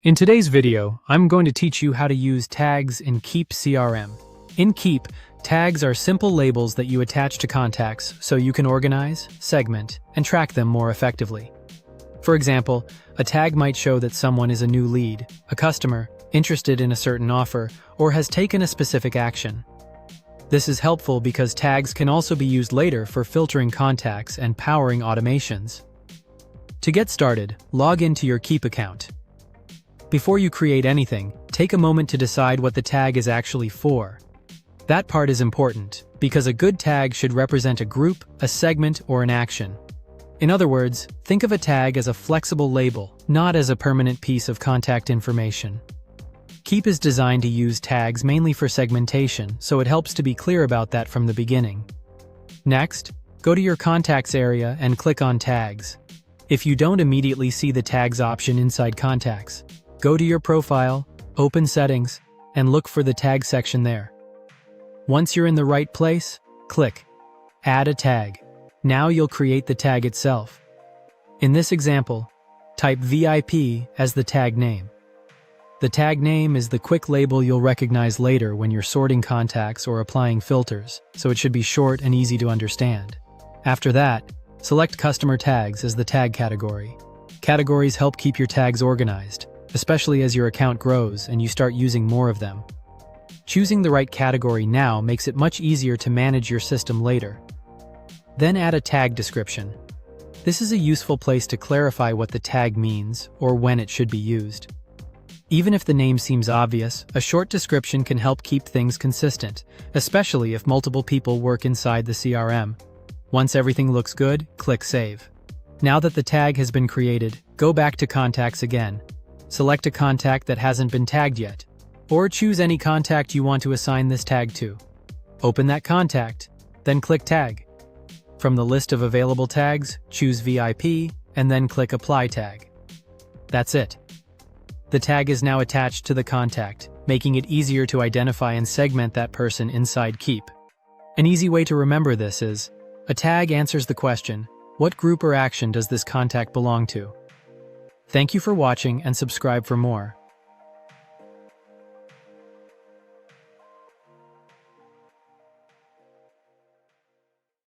In today's video, I'm going to teach you how to use tags in Keap CRM. In Keap, tags are simple labels that you attach to contacts so you can organize, segment, and track them more effectively. For example, a tag might show that someone is a new lead, a customer, interested in a certain offer, or has taken a specific action. This is helpful because tags can also be used later for filtering contacts and powering automations. To get started, log into your Keap account. Before you create anything, take a moment to decide what the tag is actually for. That part is important, because a good tag should represent a group, a segment, or an action. In other words, think of a tag as a flexible label, not as a permanent piece of contact information. Keap is designed to use tags mainly for segmentation, so it helps to be clear about that from the beginning. Next, go to your Contacts area and click on Tags. If you don't immediately see the Tags option inside Contacts, go to your profile, open Settings, and look for the Tag section there. Once you're in the right place, click Add a Tag. Now you'll create the tag itself. In this example, type VIP as the tag name. The tag name is the quick label you'll recognize later when you're sorting contacts or applying filters, so it should be short and easy to understand. After that, select Customer Tags as the tag category. Categories help keep your tags organized, especially as your account grows and you start using more of them. Choosing the right category now makes it much easier to manage your system later. Then add a tag description. This is a useful place to clarify what the tag means or when it should be used. Even if the name seems obvious, a short description can help keep things consistent, especially if multiple people work inside the CRM. Once everything looks good, click Save. Now that the tag has been created, go back to Contacts again. Select a contact that hasn't been tagged yet, or choose any contact you want to assign this tag to. Open that contact, then click Tag. From the list of available tags, choose VIP, and then click Apply Tag. That's it. The tag is now attached to the contact, making it easier to identify and segment that person inside Keap. An easy way to remember this is, a tag answers the question, what group or action does this contact belong to? Thank you for watching and subscribe for more.